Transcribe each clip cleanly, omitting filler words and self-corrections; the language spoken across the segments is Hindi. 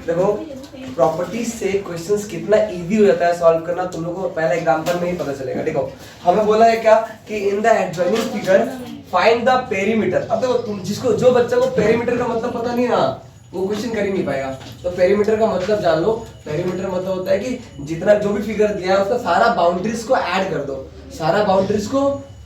देखो प्रॉपर्टीज से क्वेश्चंस कितना इजी हो जाता है सॉल्व करना, तुम लोगों को पहला एग्जांपल में ही पता चलेगा। देखो हमें बोला है क्या कि in the adjoining figure find the perimeter. अब देखो तुम जिसको जो बच्चा को पेरीमीटर का मतलब पता नहीं ना वो क्वेश्चन कर ही नहीं पाएगा। तो पेरीमीटर का मतलब जान लो। पेरीमीटर मतलब होता है कि जितना जो भी फिगर दिया है उसका सारा बाउंड्रीज को ऐड कर दो, सारा बाउंड्रीज को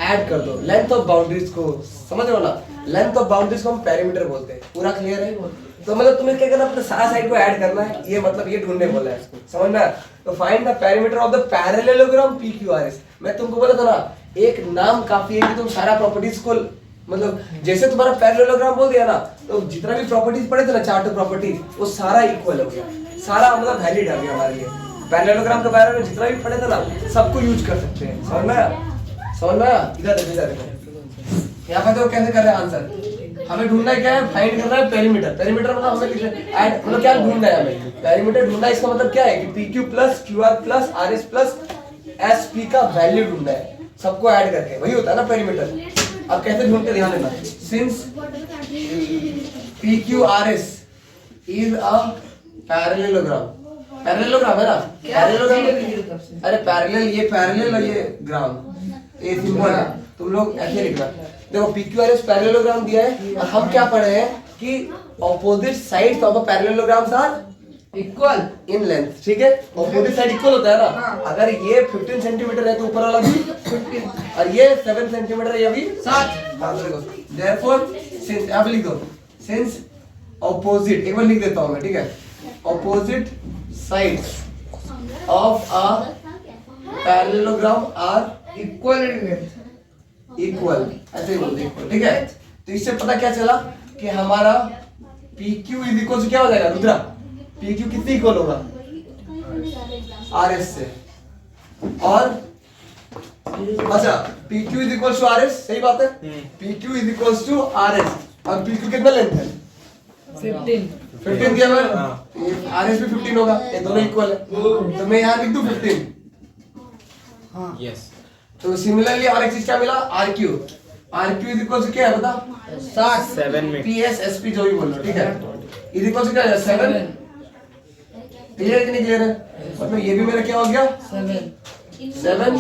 ऐड कर दो, लेंथ ऑफ बाउंड्रीज को, समझ रहे हो ना? लेंथ ऑफ बाउंड्रीज को हम पेरीमीटर बोलते हैं। पूरा क्लियर है? तो मतलब तुम्हें क्या करना है, सारा साइड को ऐड करना है, ये मतलब ये ढूंढने बोला है इसको, समझ में? तो find the perimeter of the parallelogram PQRS। मैं तुमको बोला था ना एक नाम काफी है कि तुम सारा प्रॉपर्टीज को, मतलब जैसे तुम्हारा पैरेललोग्राम बोल दिया ना तो जितना भी प्रॉपर्टीज पढ़े थे ना, चार्ट प्रॉपर्टीज, वो सारा इक्वल हो गया, सारा मतलब वैलिड आ गया हमारे लिए। पैरेललोग्राम के बारे में जितना भी पढ़े थे ना सबको यूज कर सकते हैं, समझ में आया? समझ में आया? इधर देखो यहाँ पे तो कैसे कर रहे हैं आंसर। हमें ढूंढना है क्या है, फाइंड करना है पेरीमीटर। पेरीमीटर मतलब हमें ऐड मतलब क्या ढूंढना है हमें, पेरीमीटर ढूंढना है। इसका मतलब क्या है कि PQ plus QR plus RS plus SP का वैल्यू ढूंढना है, सबको ऐड करके, वही होता है ना पेरीमीटर। अब कैसे ढूंढते ध्यान देना, since PQRS is a parallelogram, parallelogram है ना, पैरेललोग्राम, अरे पैरेलल, ये पैरेलल और ये ग्राम, ये सिंबल है, तुम लोग ऐसे लिखना। देखो PQRS पैरेललोग्राम दिया है और हम क्या पढ़े हैं कि opposite sides of a parallelograms are equal in length, ठीक है? ऑपोजिट साइड इक्वल होता है ना। अगर ये 15 सेंटीमीटर है तो ऊपर वाला भी 15 और ये 7 सेंटीमीटर है, ये भी 7। हाँ देखो देयरफॉर सिंस, अब लिख दो सिंस ऑपोजिट, एक बार लिख देता हूं मैं, ठीक है? Opposite sides of a parallelogram are equal in length, equal, ऐसे ही बोलते इक्वल, ठीक है? तो इससे पता क्या चला कि हमारा PQ इज इक्वल टू क्या हो जाएगा रुद्रा? PQ कितनी इक्वल होगा? RS से। और अच्छा PQ is equal to RS, सही बात है? PQ is equal to RS और PQ कितना लेंथ है? 15 दिया मैं, RS भी 15 होगा, ये दोनों इक्वल है, तो मैं यहाँ लिख दूं 15। हाँ यस। तो सिमिलरली और एक चीज क्या मिला, RQ इज इक्वल टू क्या है बता? 7 में PS SP जो भी बोल लो, ठीक है? इज इक्वल टू क्या है? 7। क्लियर है कि नहीं क्लियर है? मतलब ये भी मेरा क्या हो गया 7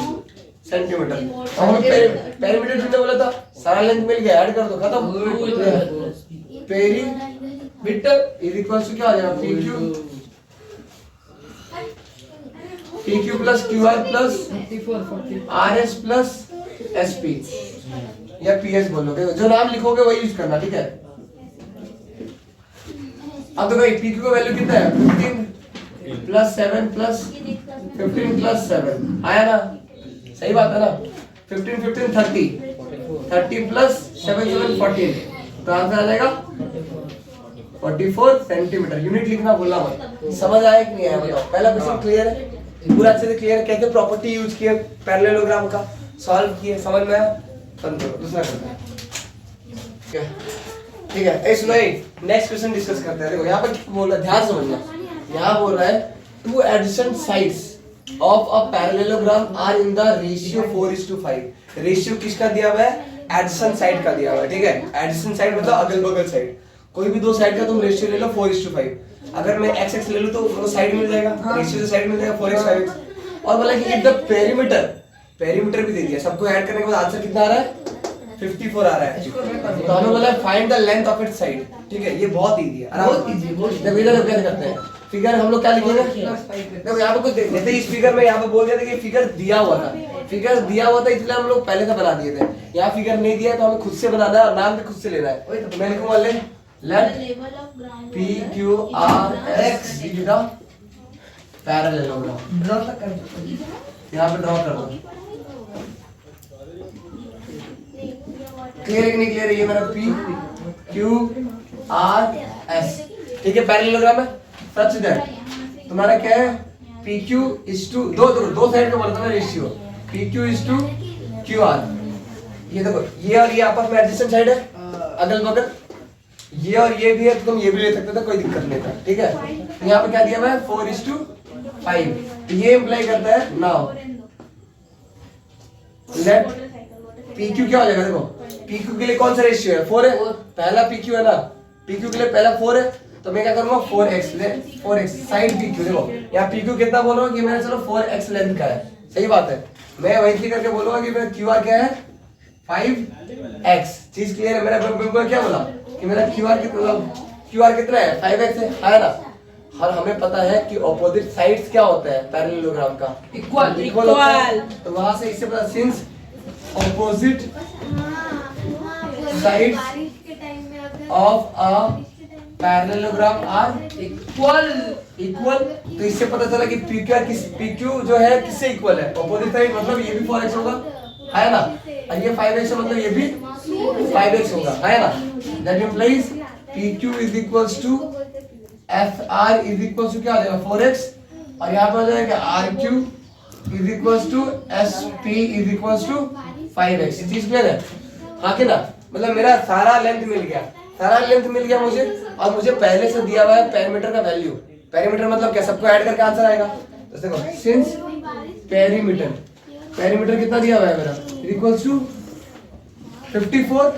सेंटीमीटर। और हमें पेरीमीटर ढूंढने बोला था, सारा लेंथ मिल गया, ऐड कर दो, खत्म। पेरीमीटर इज इक्वल टू क्या हो जाएगा? PQ plus QR plus RS plus SP या PS बोलोगे, जो नाम लिखोगे वही यूज करना, ठीक है? अब तो भाई PQ का वैल्यू कितना है? 15 प्लस 7 प्लस 15 प्लस 7 आया ना, सही बात है ना? 15 30 प्लस 7 14, तो आंसर आ जाएगा 44 सेंटीमीटर। यूनिट लिखना भूलना मत। समझ आया कि नहीं आया बताओ? पहला क्वेश्चन क्लियर है, पूरा अच्छे से क्लियर है? कैसे प्रॉपर्टी यूज किए पैरेललोग्राम का, सॉल्व किए, समझ में आया? दूसरा करते हैं, ठीक है? ए सुनो, नेक्स्ट क्वेश्चन डिस्कस करते हैं। देखो यहाँ पर बोल रहा है, ध्यान समझना, यहाँ बोल रहा है two adjacent sides of a parallelogram are in the ratio 4:5। Ratio किसका दिया हुआ है? एडजेसेंट साइड का दिया हुआ है, ठीक है? एडजेसेंट साइड मतलब अगल बगल साइड, कोई भी दो साइड का तुम रेशियो ले लो 4:5। अगर मैं x ले लूं तो वो साइड मिल जाएगा, रेशियो से साइड मिल जाएगा 4x 5x। और बोला कि इफ द पेरीमीटर भी दे दिया, सबको ऐड करने के बाद आंसर कितना आ रहा है? 54 आ रहा है। तो हमें बोला find the length of its side, ठीक है? ये बहुत इजी है, बहुत इजी। देखो इधर कैसे करते हैं, फिगर हम लोग क्या लिखेंगे? देखो यहाँ पे कुछ जैसे इस फिगर में यहाँ पे बोल दिया था कि फिगर दिया हुआ था, फिगर दिया हुआ था इसलिए हम लोग पहले से बना दिए थे। यहाँ फिगर नहीं दिया है तो हमें खुद से बनाना है और नाम भी खुद से लेना है। तो मैं लिखूंगा let PQRS be the parallelogram. Draw तक कर, यहाँ पे ड्रॉ कर दो। क्लियर है कि नहीं क्लियर है? ये मेरा PQRS, ठीक है? पैरेललोग्राम है। सच दैट तुम्हारा क्या है? PQ इज टू दो साइड का बोलता है ratio, PQ is to QR। ये देखो ये और ये आपस में एडजेसेंट साइड है, अगल बगल, ये और ये भी है, तो तुम ये भी ले सकते थे, कोई दिक्कत नहीं था, ठीक है? तो यहाँ पे क्या दिया हुआ है? 4:5। तो ये इम्प्लाई करता है नाउ लेट PQ क्या हो जाएगा? देखो PQ के लिए कौन सा रेशियो है? 4 है, पहला PQ है ना, PQ के लिए पहला 4 है, तो मैं क्या करूंगा 4x ले 4x साइड PQ। देखो यहाँ PQ कितना बोलो कि मेरा चलो 4x लेंथ का है, सही बात है। मैं वही करके बोलूंगा कि मेरा QR क्या है 5x। चीज क्लियर है? मेरा क्या बोला कि मेरा QR कितना है 5x है ना। और हमें पता है कि ऑपोजिट साइड्स क्या होता है पैरेललोग्राम का इक्वल होता है। तो वहां से इससे पता since opposite sides of a parallelogram are equal, तो इससे पता चला कि PQ जो है किससे इक्वल है, ऑपोजिट साइड, मतलब ये भी 4x होगा, है ना, और ये 5x है, मतलब ये भी 5x होगा, है ना। That implies PQ is equals to FR is equals to क्या आ जाएगा 4x, और यहाँ पर आ जाएगा RQ is equals to SP is equals to 5x। ये चीज क्लियर है? हाँ कि ना, मतलब मेरा सारा लेंथ मिल गया मुझे, और मुझे पहले से दिया हुआ है पेरीमीटर का वैल्यू। पेरीमीटर मतलब क्या, सबको ऐड करके आंसर आएगा। तो देखो सिंस पेरीमीटर कितना दिया हुआ है मेरा इक्वल्स टू 54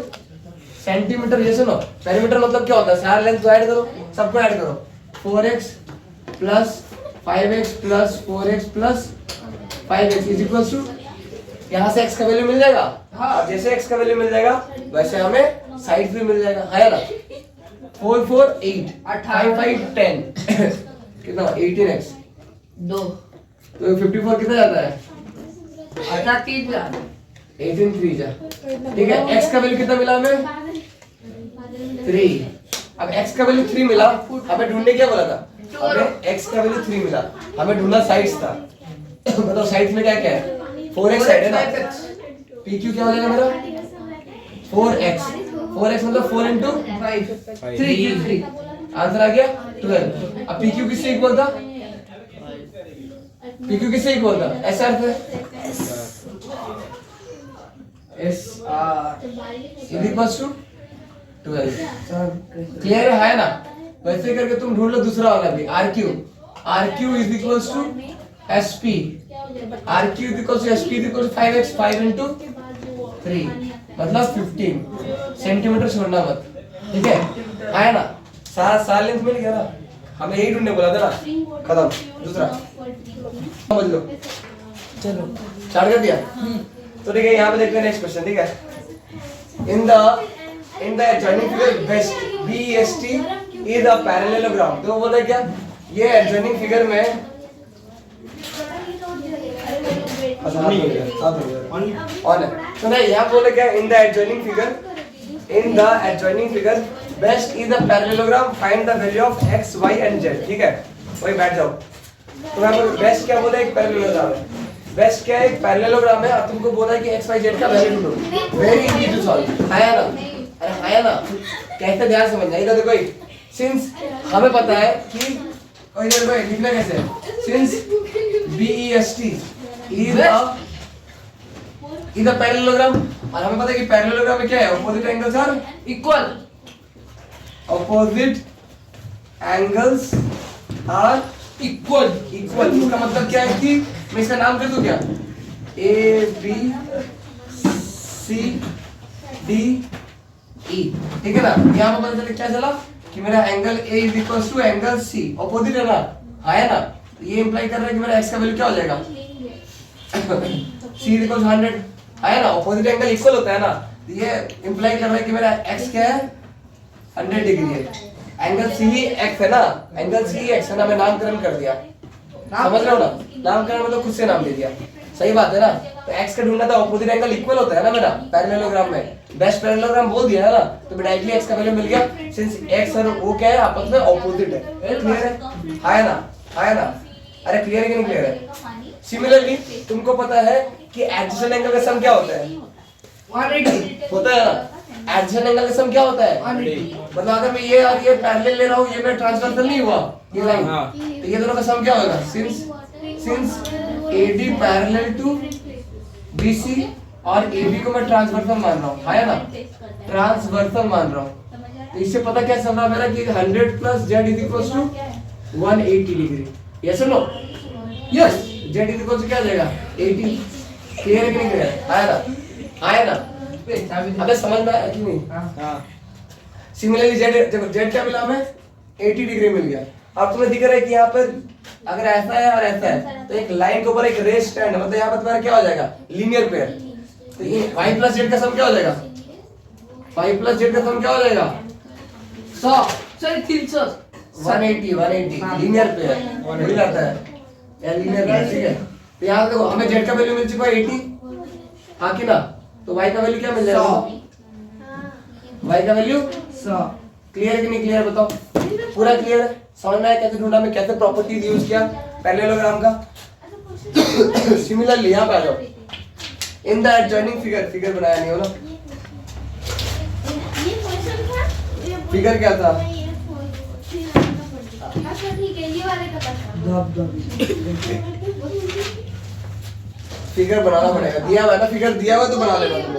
सेंटीमीटर। ये सुनो, पेरीमीटर मतलब क्या होता है, सारा लेंथ को ऐड करो, सबको ऐड करो, 4x plus 5x plus 4x plus 5x is equals to, यहाँ से x का वैल्यू मिल जाएगा। हाँ, जैसे x का वैल्यू मिल जाएगा वैसे हमें साइड भी मिल जाएगा, है ना। 4 4 8 5 5 10 कितना 18x 2 तो 54 कितना जाता है 18 3 जा, ठीक है। x का वैल्यू कितना मिला हमें 3। अब x का वैल्यू 3 मिला, हमें ढूंढने क्या बोला था, हमें x का वैल्यू 3 मिला, हमें ढूंढना साइड्स था। मतलब साइड्स में क्या क्या है 4x साइड है ना, PQ क्या हो जाएगा मेरा 4x मतलब 4 into 3 आंसर आ गया 12। अब PQ किससे इक्वल था, PQ किससे इक्वल था SR से, SR is equals to 12। Clear है ना। वैसे करके तुम ढूंढ लो दूसरा वाला भी, RQ is equals to SP, RQ is equals to SP is equals to 5x 5 into 3 मतलब 15 सेंटीमीटर छोड़ना मत, ठीक है ना। सारा लेंथ मिल गया ना, हमें यही ढूंढने बोला था ना, खत्म। दूसरा समझ लो, चलो स्टार्ट कर दिया। तो ठीक है, यहाँ पे देखते हैं नेक्स्ट क्वेश्चन, ठीक है। In the adjoining figure BEST is a parallelogram. तो बोला क्या, ये एडजॉइनिंग फिगर में ऑन है। तो ना यहाँ बोले क्या, in the adjoining figure best is the parallelogram, find the value of x y and z। ठीक है, वही बैठ जाओ। तो यहाँ पर बेस्ट क्या बोला, एक पैरेललोग्राम है। बेस्ट क्या है, एक पैरेललोग्राम है, और तुमको बोला है कि x y z का वैल्यू ढूंढो। वेरी इजी टू सॉल्व, है ना। अरे है ना, कैसे ध्यान समझना। इधर देखो, सिंस हमें पता है कि इधर भाई लिखना कैसे है, since BEST is a parallelogram, और हमें पता है कि पैरेललोग्राम में क्या है, opposite angles are equal. Opposite angles are equal. इसका मतलब क्या है कि मैं इसका नाम कर दूं क्या, A B C D E, ठीक है ना। यहाँ पर पता चला क्या चला कि मेरा angle A is equal to angle C, opposite है ना, है ना। ये इंप्लाई कर रहा है कि मेरा x का वैल्यू क्या हो जाएगा C इज इक्वल 100, है ना। ऑपोजिट एंगल इक्वल होता है ना, ये इंप्लाई कर रहा है कि मेरा x क्या है 100 डिग्री है। एंगल C ही x है ना, एंगल C ही x है ना, मैं नामकरण कर दिया, समझ रहे हो ना। नामकरण मतलब खुद से नाम दे दिया, सही बात है ना। तो x का ढूंढना था, ऑपोजिट एंगल इक्वल होता है ना मेरा पैरेललोग्राम में, बेस्ट पैरेललोग्राम बोल दिया है ना। तो डायरेक्टली x का वैल्यू मिल गया, सिंस x और वो क्या है आपस में ऑपोजिट है। क्लियर है ना, है ना। अरे क्लियर है कि नहीं क्लियर है। सिमिलरली तुमको पता है कि एडजेसेंट एंगल का सम क्या होता है 180 होता है ना। एडजेसेंट एंगल का सम क्या होता है 180। मतलब अगर मैं ये और ये पैरेलल ले रहा हूँ, ये मेरा ट्रांसवर्सल नहीं हुआ ये लाइन, तो ये दोनों का सम क्या होगा, since AD parallel to BC और AB को मैं ट्रांसवर्सल मान रहा हूँ, है ना, ट्रांसवर्सल मान रहा हूँ। तो इससे पता क्या चल रहा है मेरा कि 100 plus Z is equal to 180 degree. Yes और no, yes. Z is equal to क्या आ जाएगा 80। क्लियर है कि नहीं क्लियर, आया ना। अबे समझ में आया कि नहीं। हां। सिमिलरली Z, देखो Z क्या मिला हमें 80 डिग्री मिल गया। अब तुम्हें दिख रहा है कि यहाँ पर अगर ऐसा है और ऐसा है तो एक लाइन के ऊपर एक रे स्टैंड है, मतलब यहाँ पर तुम्हारा क्या हो जाएगा, लीनियर पेयर। तो ये y प्लस जेड का सम क्या हो जाएगा, y प्लस जेड का सम क्या हो जाएगा 100 सॉरी 300 180 लीनियर पेयर मिल जाता है या लीनियर पेयर, ठीक है। तो यहाँ देखो हमें z का वैल्यू मिल चुका है 80, हाँ कि ना, तो y का वैल्यू क्या मिल जाएगा, y का वैल्यू 100। क्लियर है कि नहीं क्लियर, बताओ पूरा क्लियर है, समझ में आया कैसे ढूंढा, मैं कैसे प्रॉपर्टीज यूज किया पैरेललोग्राम का। सिमिलरली यहाँ पे आ जाओ, in the adjoining figure, figure बनाया नहीं हो ना, फिगर क्या था, अच्छा ठीक है, ये वाले का पता। फिगर बनाना पड़ेगा, दिया हुआ है ना फिगर, दिया हुआ तो बना लेना तुम।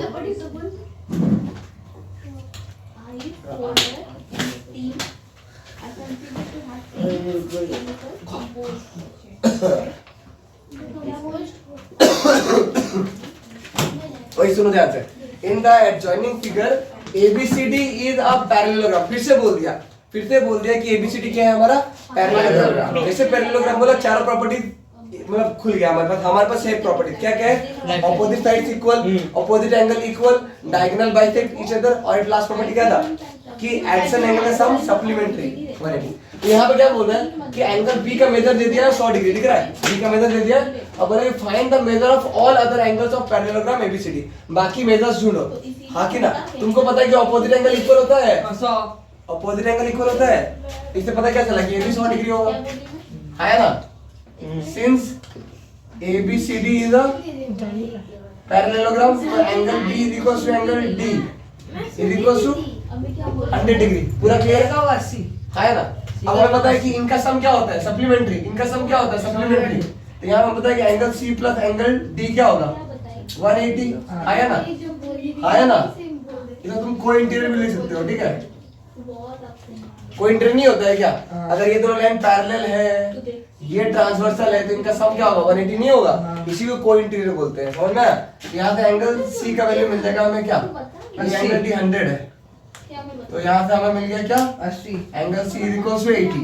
वही सुनो ध्यान से, in the adjoining figure ABCD is a parallelogram. फिर से बोल दिया कि ABCD क्या है हमारा पैरेललोग्राम। जैसे पैरेललोग्राम बोला, चारों प्रॉपर्टी मतलब खुल गया हमारे पास एक प्रॉपर्टी क्या क्या है, opposite sides equal, opposite angle equal, diagonal bisect each other, और लास्ट प्रॉपर्टी क्या था कि एडजसेंट एंगल का सम सप्लीमेंट्री। तो यहाँ पे क्या बोल रहा है कि एंगल B का मेजर दे दिया 100 डिग्री, दिख रहा है B का मेजर दे दिया, अब बोला कि find the measure of all other angles of parallelogram ABCD, बाकी मेजर्स ढूंढो, हाँ कि ना। तुमको पता है कि ऑपोजिट एंगल इक्वल होता है, 100। ऑपोजिट एंगल इक्वल होता है, इससे पता क्या चला कि ये भी 100 डिग्री होगा, है ना। Since ABCD is a parallelogram, so angle B is equals to angle D is equals to 100 degree, पूरा क्लियर है, 80। है ना। अब हमें पता है कि इनका सम क्या होता है, सप्लीमेंट्री, इनका सम क्या होता है सप्लीमेंट्री। तो यहाँ हमें पता है कि angle C plus angle D क्या होगा 180, है ना, है ना। इधर तुम कोई इंटीरियर भी लिख सकते हो, ठीक है, कोई इंटीरियर नहीं होता है क्या, अगर ये दोनों लाइन पैरेलल है, ये ट्रांसवर्सल है, तो इनका सम क्या होगा 180 नहीं होगा, इसी को कोई इंटीरियर बोलते हैं, समझ में आया। यहाँ से एंगल C का वैल्यू मिल जाएगा हमें क्या, एंगल D 100 है, तो यहाँ से हमें मिल गया क्या 80। Angle C equals to 80।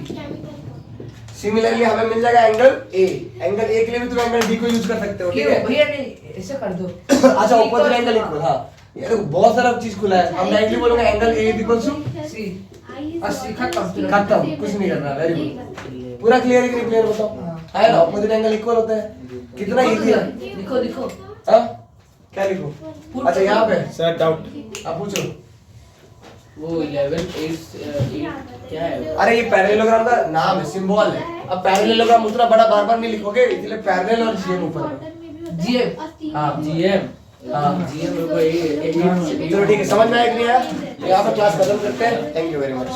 Similarly हमें मिल जाएगा एंगल A, एंगल A के लिए भी तुम एंगल D को यूज कर सकते हो, ठीक है। भैया नहीं ऐसे कर दो। अच्छा ऑपोजिट एंगल इक्वल, हाँ ये देखो बहुत सारा चीज खुला है, हम डायरेक्टली बोलेंगे एंगल A इक्वल्स टू सी 80 खत्म। खत्म, कुछ नहीं करना, वेरी गुड, पूरा क्लियर है कि नहीं क्लियर, बताओ, है ना। ऑपोजिट एंगल इक्वल होता है, कितना इजी है, लिखो लिखो। हाँ क्या लिखो, अच्छा यहाँ पे सर डाउट आप पूछो। वो 11 क्या है, अरे ये पैरेललोग्राम का नाम है, सिंबल है। अब पैरेललोग्राम उतना बड़ा बार बार नहीं लिखोगे, इसलिए पैरेलल और GM ऊपर, GM, हाँ GM, हाँ GM मेरे को ये चलो ठीक है, समझ में आया कि नहीं आया। तो यहाँ पर क्लास खत्म करते हैं, थैंक यू वेरी मच।